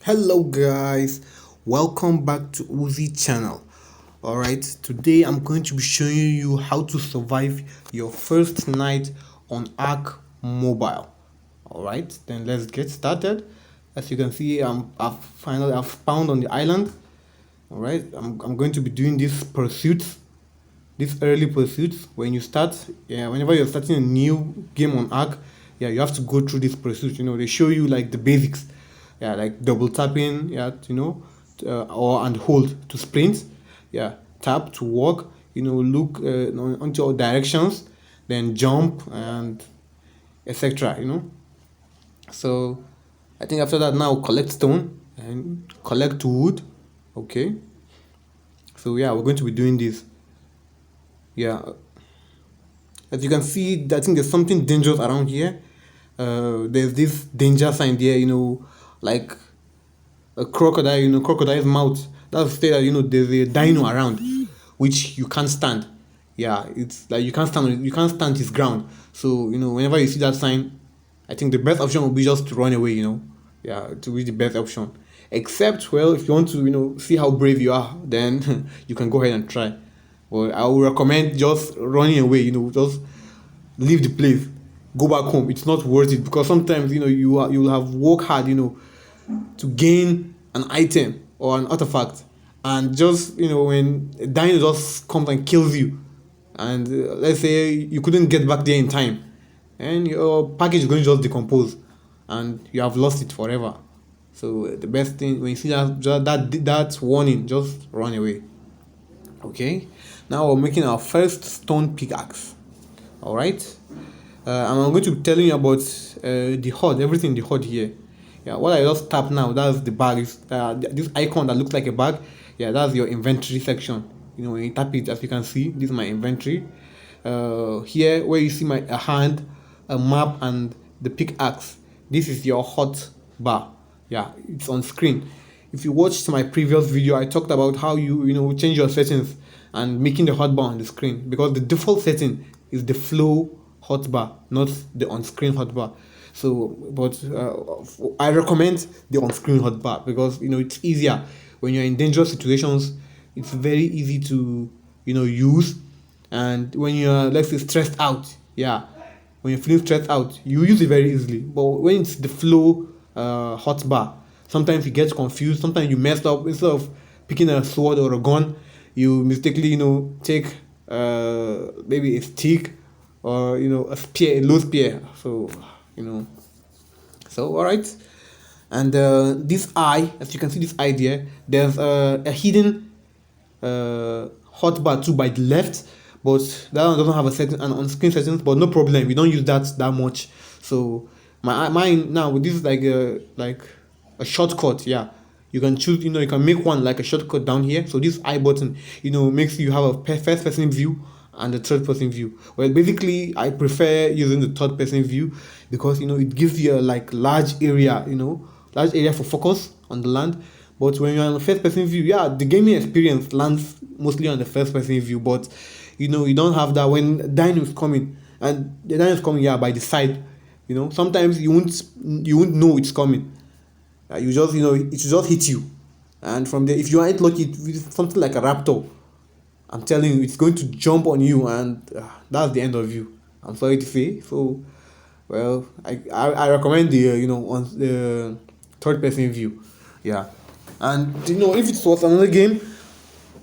Hello guys, welcome back to Uzi channel. Alright, today I'm going to be showing you how to survive your first night on Ark Mobile. Alright, then let's get started. As you can see, I've found on the island. Alright, I'm going to be doing this pursuit, this early pursuit. When you start, yeah, whenever you're starting a new game on Ark, yeah, you have to go through this pursuit. They show you like the basics, yeah, like double tapping, yeah, or and hold to sprint, yeah, tap to walk, look onto all directions, then jump and etc. So I think after that now collect stone and collect wood. Okay, so yeah, we're going to be doing this. Yeah, as you can see, I think there's something dangerous around here. There's this danger sign there, like a crocodile, crocodile's mouth. That's to say that there's a dino around, which you can't stand. Yeah, it's like you can't stand his ground. So whenever you see that sign, I think the best option would be just to run away. Yeah, to be the best option. Except, well, if you want to see how brave you are, then you can go ahead and try. But I would recommend just running away. Just leave the place, go back home. It's not worth it because sometimes you'll have worked hard, to gain an item or an artifact, and just when a dino just comes and kills you, and let's say you couldn't get back there in time, and your package is going to just decompose, and you have lost it forever. So the best thing when you see that warning, just run away. Okay, now we're making our first stone pickaxe. All right, and I'm going to be telling you about the HUD, everything in the HUD here. Yeah, what I just tap now, that's the bag. This icon that looks like a bag. Yeah, that's your inventory section. When you tap it, as you can see, this is my inventory. Here, where you see my a hand, a map, and the pickaxe, this is your hot bar. Yeah, it's on screen. If you watched my previous video, I talked about how you change your settings and making the hotbar on the screen, because the default setting is the flow hotbar, not the on-screen hotbar. So, but I recommend the on-screen hotbar because it's easier when you're in dangerous situations. It's very easy to use, and when you're, let's say, stressed out, yeah, when you're feeling stressed out, you use it very easily. But when it's the flow hotbar, sometimes you get confused. Sometimes you messed up. Instead of picking a sword or a gun, you mistakenly take maybe a stick or a spear, a low spear. So you know so all right. And this eye, as you can see, this eye there's a hidden hotbar too by the left, but that one doesn't have a setting and on-screen settings. But no problem, we don't use that much. So mine now, this is like a shortcut. Yeah, you can choose. You can make one like a shortcut down here. So this I button, makes you have a first person view and the third person view. Well, basically, I prefer using the third person view because it gives you a like large area, large area for focus on the land. But when you're on the first person view, yeah, the gaming experience lands mostly on the first person view. But you don't have that when dino is coming, and the dino is coming, yeah, by the side. Sometimes you won't know it's coming. You just it should just hit you, and from there, if you aren't lucky, it's something like a raptor. I'm telling you, it's going to jump on you, and that's the end of you. I'm sorry to say. So, well, I recommend the on the third person view. Yeah, and if it was another game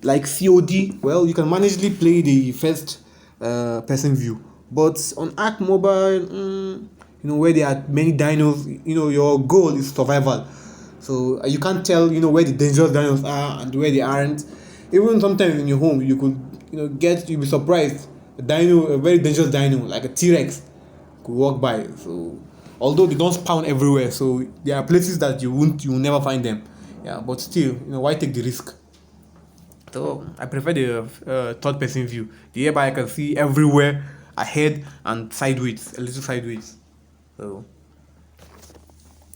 like COD, well, you can managely play the first person view. But on Ark Mobile, where there are many dinos, your goal is survival. So you can't tell, where the dangerous dinos are and where they aren't. Even sometimes in your home, you could, you'll be surprised. A very dangerous dino, like a T-Rex, could walk by. So, although they don't spawn everywhere, so there are places that you will never find them. Yeah, but still, why take the risk? So I prefer the third person view. The hereby I can see everywhere, ahead and sideways, a little sideways. So,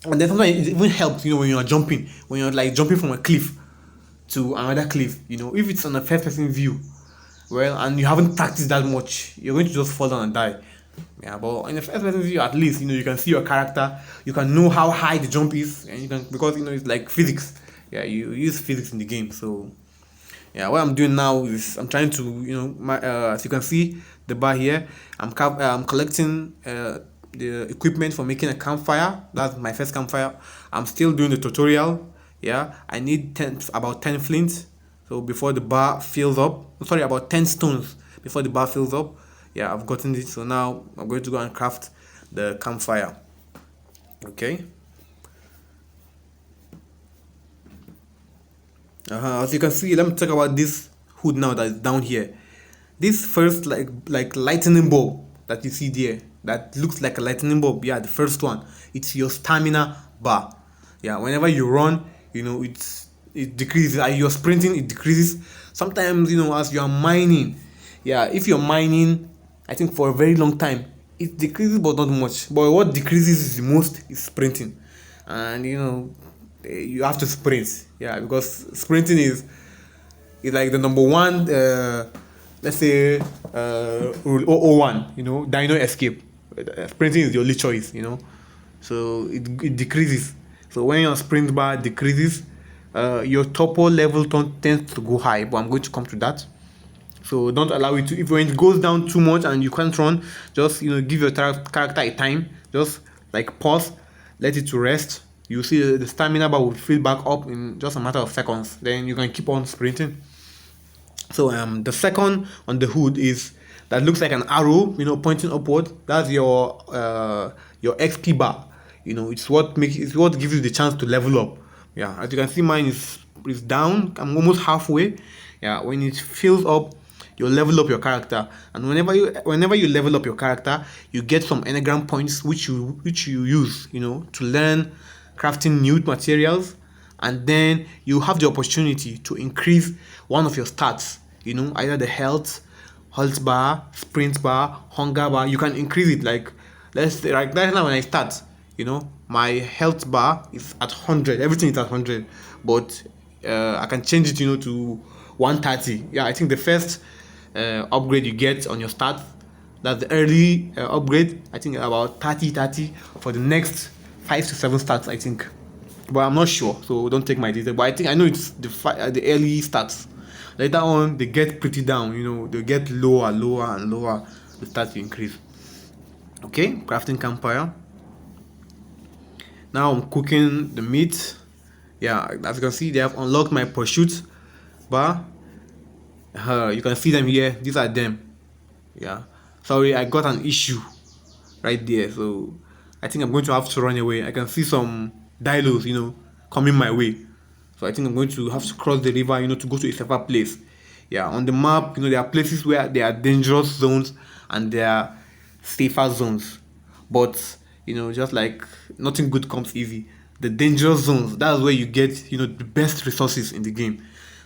and then sometimes it even helps, when you're jumping, when you're like jumping from a cliff to another cliff. If it's on a first person view, well, and you haven't practiced that much, you're going to just fall down and die. Yeah, but in the first person view, at least you can see your character, you can know how high the jump is, and you can, because it's like physics. Yeah, you use physics in the game. So yeah, what I'm doing now is I'm trying to, as you can see the bar here, I'm collecting the equipment for making a campfire. That's my first campfire. I'm still doing the tutorial. Yeah, I need about 10 flint, so before the bar fills up, sorry, about 10 stones before the bar fills up. Yeah, I've gotten it, so now I'm going to go and craft the campfire. Okay. As you can see, let me talk about this hood now that is down here. This first like lightning bulb that you see there, that looks like a lightning bulb. Yeah, the first one. It's your stamina bar. Yeah, whenever you run, it decreases. As you're sprinting, it decreases. Sometimes, as you are mining, yeah, if you're mining, I think for a very long time, it decreases but not much. But what decreases the most is sprinting, and you have to sprint. Yeah, because sprinting is like the number one. Let's say rule 001. Dino escape. Sprinting is your only choice. So it decreases. So when your sprint bar decreases, your topo level tends to go high. But I'm going to come to that. So don't allow it to, if when it goes down too much and you can't run, just give your character a time. Just like pause, let it to rest. You see the stamina bar will fill back up in just a matter of seconds. Then you can keep on sprinting. So the second on the hood is that looks like an arrow, pointing upward. That's your XP bar. It's what gives you the chance to level up. Yeah, as you can see, mine is down. I'm almost halfway. Yeah, when it fills up, you level up your character, and whenever you level up your character, you get some enneagram points which you use to learn crafting new materials, and then you have the opportunity to increase one of your stats, either the health bar, sprint bar, hunger bar. You can increase it. Like, let's say right now when I start, my health bar is at 100, everything is at 100, but I can change it to 130. Yeah, I think the first upgrade you get on your start, that's the early upgrade, I think about 30 for the next 5 to 7 starts, I think, but I'm not sure, so don't take my data. But I know it's the early starts. Later on they get pretty down, they get lower and lower, the start to increase. Okay, crafting campfire. Now I'm cooking the meat. Yeah, as you can see, they have unlocked my pursuit bar. You can see them here. These are them. Yeah, sorry, I got an issue right there, so I think I'm going to have to run away. I can see some dilos coming my way, so I think I'm going to have to cross the river to go to a safer place. Yeah, on the map, there are places where there are dangerous zones and there are safer zones, but just like nothing good comes easy. The dangerous zones, that's where you get the best resources in the game.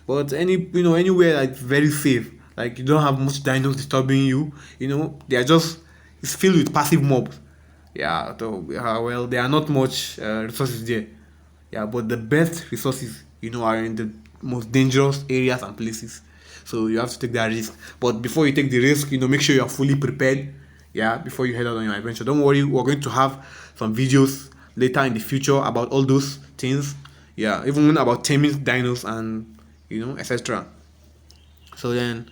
But anywhere that's very safe, like you don't have much dinos disturbing you, they are just, it's filled with passive mobs. Yeah, so well, there are not much resources there. Yeah, but the best resources are in the most dangerous areas and places, so you have to take that risk. But before you take the risk, make sure you are fully prepared. Yeah, before you head out on your adventure, don't worry, we're going to have some videos later in the future about all those things. Yeah, even about taming dinos and etc. So then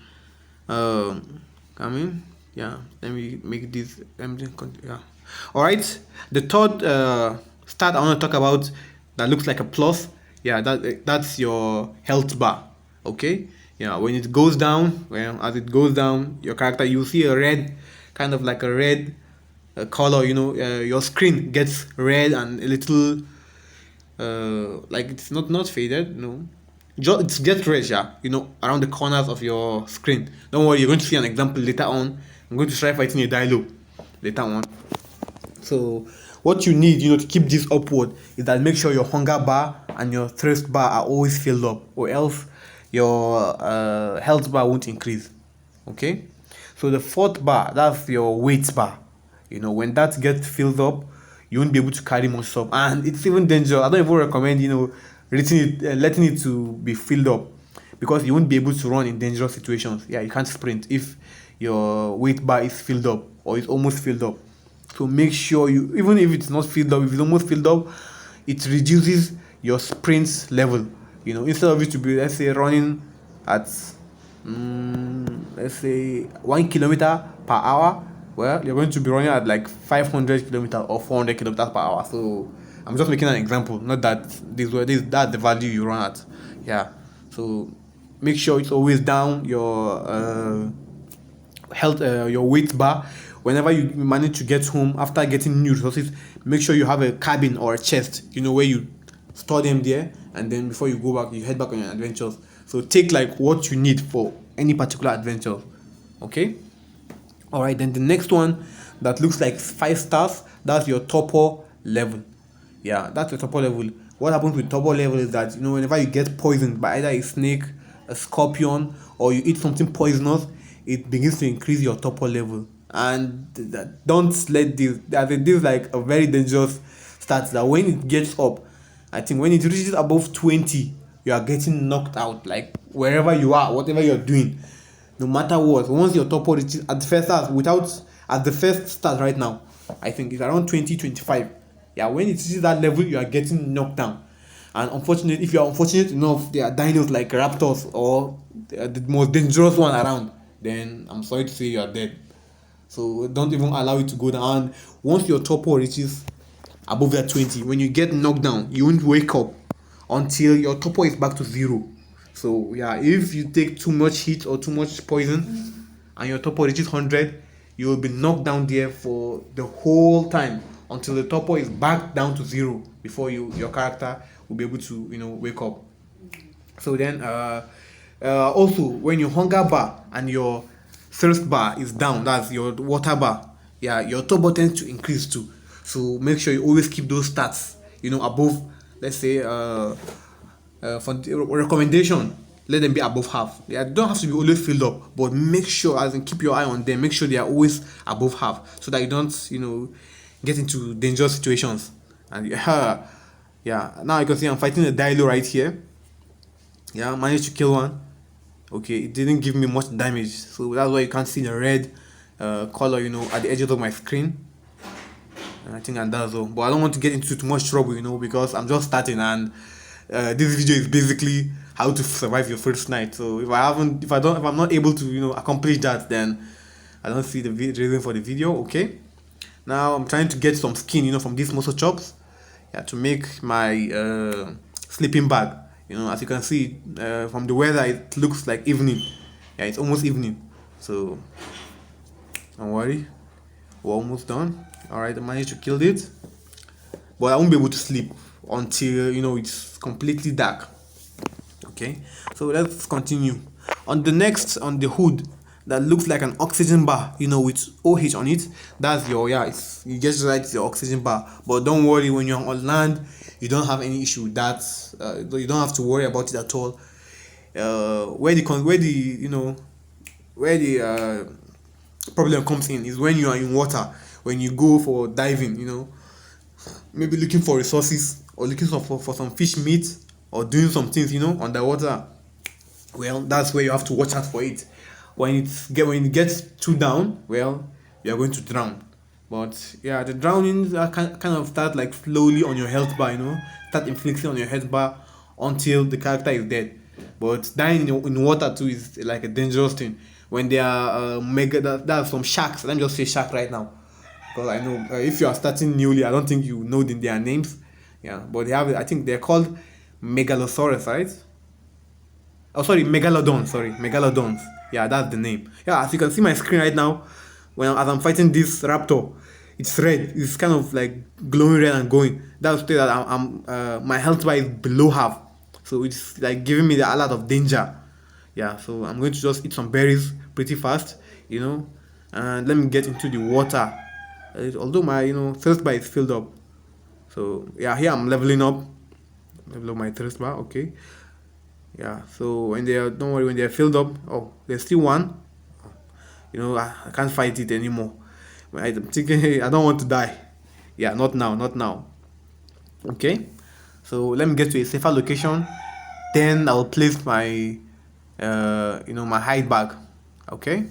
yeah, let me make this yeah. All right, the third stat I want to talk about that looks like a plus. Yeah, that's your health bar. Okay, yeah, when it goes down, well, as it goes down, your character, you see a red, kind of like a red color. Your screen gets red and a little like it's not faded, no, just get red, yeah, around the corners of your screen. Don't worry, you're going to see an example later on. I'm going to try fighting a dilo later on. So what you need, to keep this upward is that make sure your hunger bar and your thirst bar are always filled up, or else your health bar won't increase. Okay, so the fourth bar, that's your weight bar. When that gets filled up, you won't be able to carry much stuff, and it's even dangerous. I don't even recommend letting it to be filled up, because you won't be able to run in dangerous situations. Yeah, you can't sprint if your weight bar is filled up, or it's almost filled up. So make sure you, even if it's not filled up, if it's almost filled up, it reduces your sprint level. Instead of it to be, let's say, running at let's say 1 kilometer per hour, well, you're going to be running at like 500 kilometers or 400 kilometers per hour. So I'm just making an example, not that that's the value you run at. Yeah. So make sure it's always down your health, your weight bar. Whenever you manage to get home after getting new resources, make sure you have a cabin or a chest, where you store them there, and then before you go back, you head back on your adventures. So take like what you need for any particular adventure. Okay. All right. Then the next one that looks like 5 stars, that's your torpor level. Yeah, that's the torpor level. What happens with torpor level is that whenever you get poisoned by either a snake, a scorpion, or you eat something poisonous, it begins to increase your torpor level. And don't let this. This is like a very dangerous stat that when it gets up, I think when it reaches above 20, you are getting knocked out. Like wherever you are, whatever you're doing, no matter what. Once your torpor reaches at the first start, at the first start right now, I think it's around 20-25. Yeah, when it reaches that level, you are getting knocked down. And unfortunately, if you are unfortunate enough, there are dinos like raptors or the most dangerous one around, then I'm sorry to say you are dead. So don't even allow it to go down. And once your torpor reaches above that 20, when you get knocked down, you won't wake up until your torpor is back to 0. So yeah, if you take too much heat or too much poison and your torpor reaches 100, you will be knocked down there for the whole time until the torpor is back down to 0 before your character will be able to wake up. So then also when your hunger bar and your thirst bar is down, that's your water bar, yeah, your torpor tends to increase too. So make sure you always keep those stats above, let's say for the recommendation, let them be above half. Yeah, they don't have to be always filled up, but make sure, as in keep your eye on them, make sure they are always above half, so that you don't get into dangerous situations. And yeah, now you can see I'm fighting a dilo right here. Yeah, I managed to kill one. Okay, it didn't give me much damage, so that's why you can't see the red color at the edges of my screen. And I think that's all. But I don't want to get into too much trouble, because I'm just starting, and this video is basically how to survive your first night. So if I'm not able to accomplish that, then I don't see the reason for the video. Okay, now I'm trying to get some skin from these muscle chops, yeah, to make my sleeping bag. As you can see from the weather, it looks like evening. Yeah, it's almost evening, so don't worry, we're almost done. All right, I managed to kill it, but I won't be able to sleep until it's completely dark. Okay, so let's continue. On the hood that looks like an oxygen bar, with OH on it, that's your, you just write the oxygen bar. But don't worry, when you're on land, you don't have any issue with that. You don't have to worry about it at all. Where the problem comes in is when you are in water, when you go for diving, maybe looking for resources or looking for some fish meat or doing some things underwater. Well, that's where you have to watch out for it. When it gets too down, well, you're going to drown. But yeah, the drownings are kind of start like slowly on your health bar, start inflicting on your health bar until the character is dead. But dying in water too is like a dangerous thing. When there are there's some sharks. Let me just say shark right now, because I know if you are starting newly, I don't think you know their names. Yeah, but they have, I think they're called Megalosaurus, right? Oh, sorry, Megalodon. Sorry, Megalodons. Yeah, that's the name. Yeah, as you can see my screen right now, as I'm fighting this raptor, it's red. It's kind of like glowing red and going. That's that I'm my health bar is below half, so it's like giving me the alert of danger. Yeah, so I'm going to just eat some berries pretty fast, and let me get into the water. Although my thirst bar is filled up, so yeah, here I'm leveling up my thirst bar. Okay. Yeah, so when don't worry, when they're filled up, oh, there's still one. I can't fight it anymore. I'm thinking, hey, I don't want to die. Yeah, not now. Okay, so let me get to a safer location. Then I'll place my, my hide bag. Okay.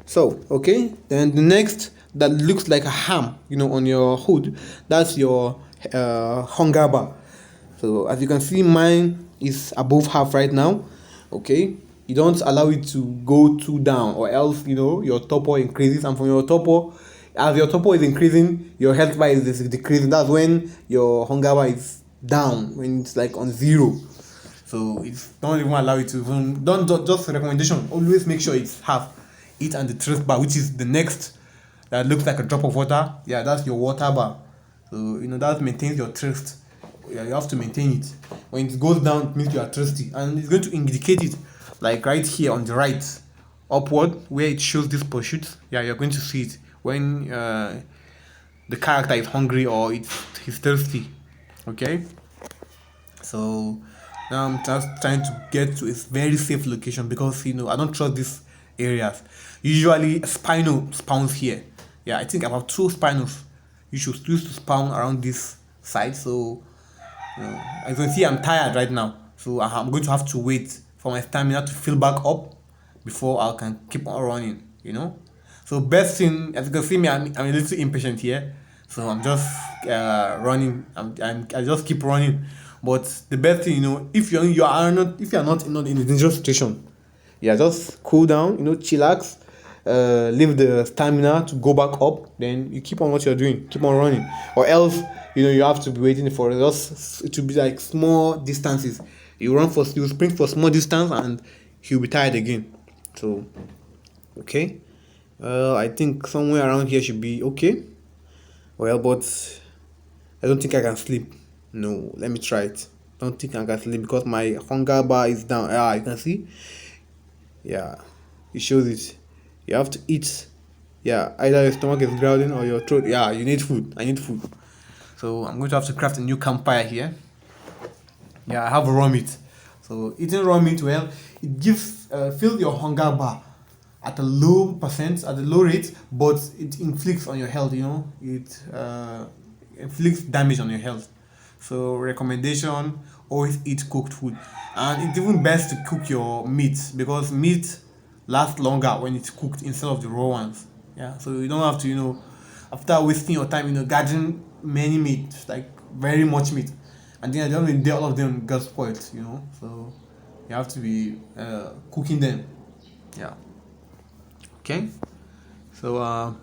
So okay, then the next that looks like a ham, on your hood, that's your hunger bar. So as you can see, mine is above half right now. Okay, you don't allow it to go too down, or else your torpor increases, and from your torpor, as your torpor is increasing, your health bar is decreasing. That's when your hunger bar is down, when it's like on zero. So it's don't even allow it to even don't just recommendation. Always make sure it's half. It and the thirst bar, which is the next that looks like a drop of water. Yeah, that's your water bar. So that maintains your thirst. Yeah, you have to maintain it. When it goes down, it means you are thirsty, and it's going to indicate it, like right here on the right, upward, where it shows this pursuit. Yeah, you're going to see it when the character is hungry or he's thirsty. Okay. So now I'm just trying to get to a very safe location, because I don't trust these areas. Usually a spino spawns here. Yeah, I think about 2 spinos you should use to spawn around this side. So as you can see, I'm tired right now, so I'm going to have to wait for my stamina to fill back up before I can keep on running. So best thing, as you can see me, I'm a little impatient here, so I'm just running. I just keep running. But the best thing, if you're not in a dangerous situation, yeah, just cool down, chillax, leave the stamina to go back up, then you keep on what you're doing, keep on running. Or else, you have to be waiting for just it to be like small distances. You sprint for small distance, and you'll be tired again. So okay, I think somewhere around here should be okay. Well, but I don't think I can sleep. No, let me try it. Don't think I can sleep because my hunger bar is down. Ah, you can see. Yeah, it shows it. You have to eat. Yeah, either your stomach is growling or your throat. Yeah, you need food. I need food. So I'm going to have to craft a new campfire here. Yeah, I have raw meat. So eating raw meat, well, it gives fills your hunger bar at a low percent, at a low rate, but it inflicts on your health. It inflicts damage on your health. So recommendation: always eat cooked food, and it's even best to cook your meat, because meat lasts longer when it's cooked instead of the raw ones. Yeah, so you don't have to after wasting your time gathering many meat, like very much meat, and then at the end of the day all of them get spoiled. So you have to be cooking them. Yeah. Okay. So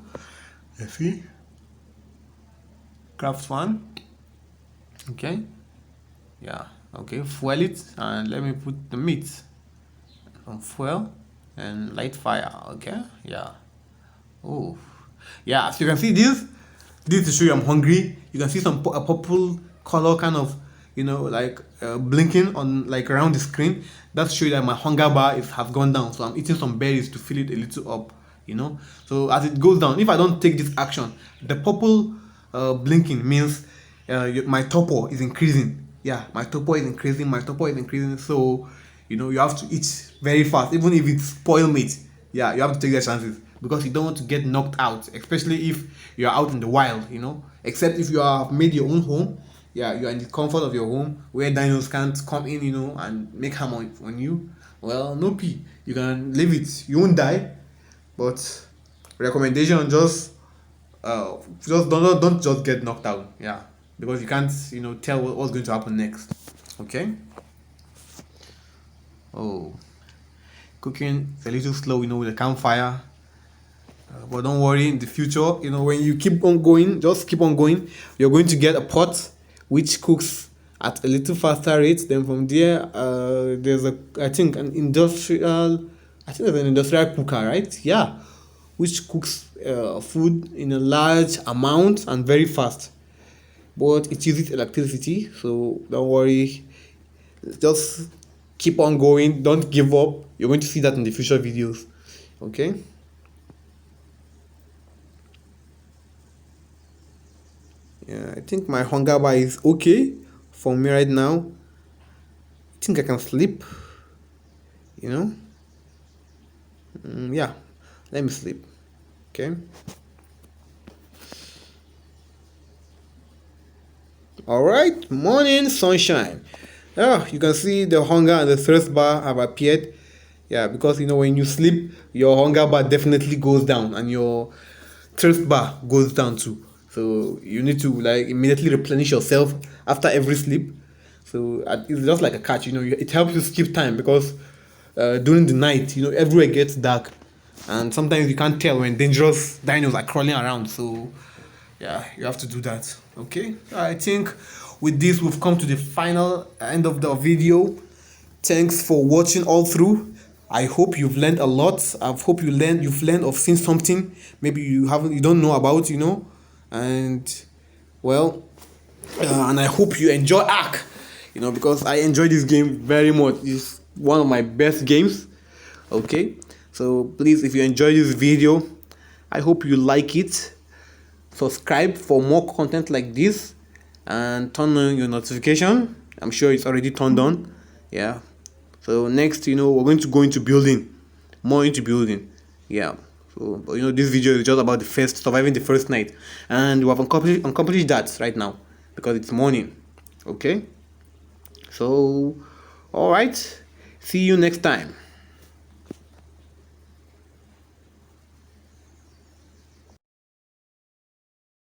let's see. Craft one. Okay. Yeah. Okay. Fuel it, and let me put the meat on fuel and light fire. Okay. Yeah. Oh. Yeah. So you can see this to show you I'm hungry. You can see a purple color kind of like blinking on like around the screen. That shows you that my hunger bar has gone down. So I'm eating some berries to fill it a little up. So as it goes down, if I don't take this action, the purple blinking means my torpor is increasing. Yeah, my torpor is increasing. My torpor is increasing. So you have to eat very fast, even if it's spoiled meat. Yeah, you have to take the chances, because you don't want to get knocked out, especially if you are out in the wild. Except if you have made your own home. Yeah, you are in the comfort of your home where dinos can't come in, and make harm on you. Well, no pee. You can leave it. You won't die. But recommendation: just don't just get knocked out. Yeah, because you can't tell what's going to happen next. Okay. Oh, cooking is a little slow, with the campfire. But don't worry, in the future, when you keep on going, just keep on going, you're going to get a pot which cooks at a little faster rate. Then from there, there's there's an industrial cooker, right? Yeah, which cooks food in a large amount and very fast. But it uses electricity, so don't worry. Just keep on going. Don't give up. You're going to see that in the future videos. Okay. Yeah, I think my hunger bar is okay for me right now. I think I can sleep. Yeah, let me sleep. Okay. All right, morning sunshine. Yeah, you can see the hunger and the thirst bar have appeared. Yeah, because when you sleep, your hunger bar definitely goes down and your thirst bar goes down too. So you need to like immediately replenish yourself after every sleep. So it's just like a catch. It helps you skip time because during the night, everywhere gets dark, and sometimes you can't tell when dangerous dinos are crawling around. So yeah, you have to do that. Okay, I think with this we've come to the final end of the video. Thanks for watching all through. I hope you've learned a lot. I hope you've learned or seen something maybe you don't know about, and well, and I hope you enjoy Ark, because I enjoy this game very much. It's one of my best games. Okay, so please, if you enjoy this video, I hope you like it. Subscribe for more content like this, and turn on your notification. I'm sure it's already turned on. Yeah. So next, we're going to go into building, more into building. Yeah. So, but this video is just about surviving the first night, and we have accomplished that right now because it's morning. Okay. So, all right. See you next time.